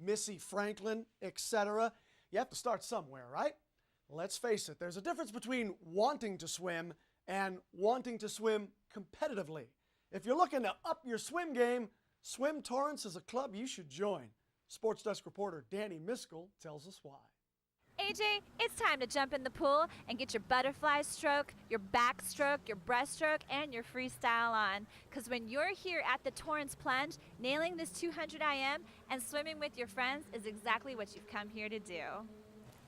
Missy Franklin, etc. You have to start somewhere, right? Let's face it, there's a difference between wanting to swim and wanting to swim competitively. If you're looking to up your swim game, Swim Torrance is a club you should join. Sports Desk reporter Dani Miskell tells us why. AJ, it's time to jump in the pool and get your butterfly stroke, your backstroke, your breaststroke, and your freestyle on. Because when you're here at the Torrance Plunge, nailing this 200 IM and swimming with your friends is exactly what you've come here to do.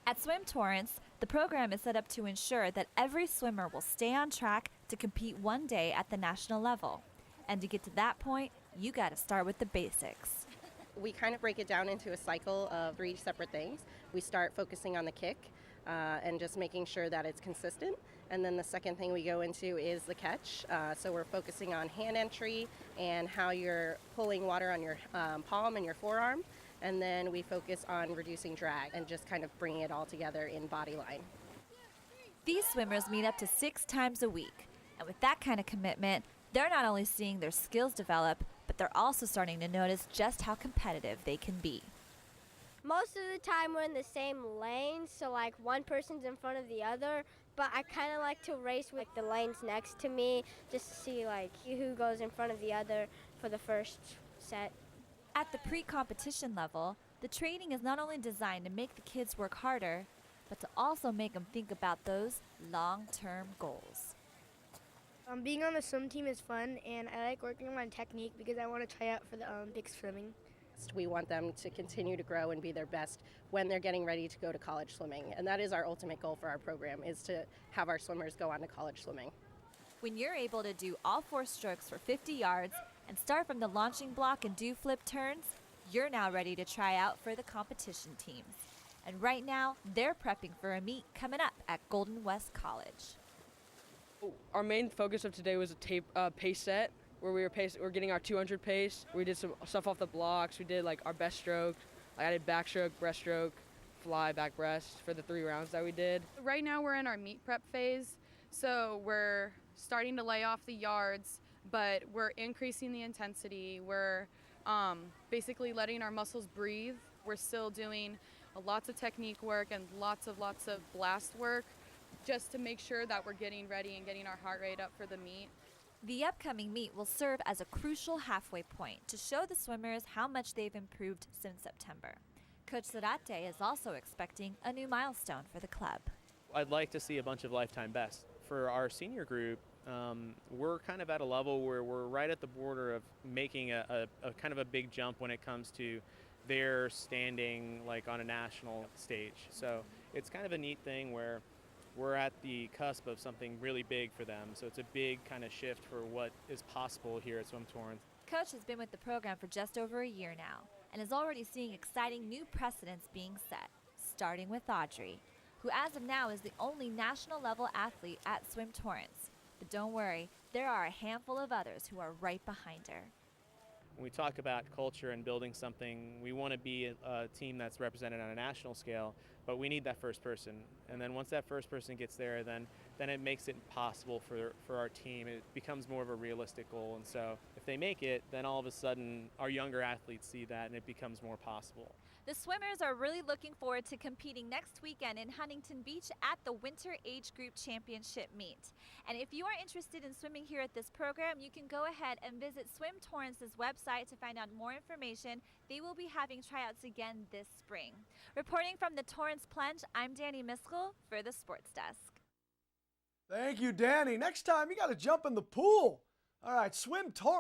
At Swim Torrance, the program is set up to ensure that every swimmer will stay on track to compete one day at the national level. And to get to that point, you got to start with the basics. We kind of break it down into a cycle of 3 separate things. We start focusing on the kick and just making sure that it's consistent. And then the second thing we go into is the catch. So we're focusing on hand entry and how you're pulling water on your palm and your forearm. And then we focus on reducing drag and just kind of bringing it all together in body line. These swimmers meet up to 6 times a week. And with that kind of commitment, they're not only seeing their skills develop, but they're also starting to notice just how competitive they can be. Most of the time we're in the same lane, so like one person's in front of the other, but I kind of like to race with the lanes next to me just to see like who goes in front of the other for the first set. At the pre-competition level, the training is not only designed to make the kids work harder, but to also make them think about those long-term goals. Being on the swim team is fun, and I like working on my technique because I want to try out for the Olympic swimming. We want them to continue to grow and be their best when they're getting ready to go to college swimming. And that is our ultimate goal for our program, is to have our swimmers go on to college swimming. When you're able to do all 4 strokes for 50 yards and start from the launching block and do flip turns, you're now ready to try out for the competition teams. And right now, they're prepping for a meet coming up at Golden West College. Our main focus of today was a pace set, where we were getting our 200 pace. We did some stuff off the blocks. We did like our best stroke. I did backstroke, breaststroke, fly, back breast for the 3 rounds that we did. Right now we're in our meet prep phase, so we're starting to lay off the yards, but we're increasing the intensity. We're basically letting our muscles breathe. We're still doing lots of technique work and lots of blast work, just to make sure that we're getting ready and getting our heart rate up for the meet. The upcoming meet will serve as a crucial halfway point to show the swimmers how much they've improved since September. Coach Zarate is also expecting a new milestone for the club. I'd like to see a bunch of lifetime bests. For our senior group, we're kind of at a level where we're right at the border of making a kind of a big jump when it comes to their standing like on a national stage. So it's kind of a neat thing where we're at the cusp of something really big for them. So it's a big kind of shift for what is possible here at Swim Torrance. Coach has been with the program for just over a year now and is already seeing exciting new precedents being set, starting with Audrey, who as of now is the only national level athlete at Swim Torrance. But don't worry, there are a handful of others who are right behind her. When we talk about culture and building something, we want to be a team that's represented on a national scale, but we need that first person. And then once that first person gets there, then it makes it possible for our team. It becomes more of a realistic goal. And so if they make it, then all of a sudden our younger athletes see that and it becomes more possible. The swimmers are really looking forward to competing next weekend in Huntington Beach at the Winter Age Group Championship meet. And if you are interested in swimming here at this program, you can go ahead and visit Swim Torrance's website to find out more information. They will be having tryouts again this spring. Reporting from the Torrance Plunge, I'm Dani Miskell for the Sports Desk. Thank you, Dani. Next time, you got to jump in the pool. All right, Swim Torrance.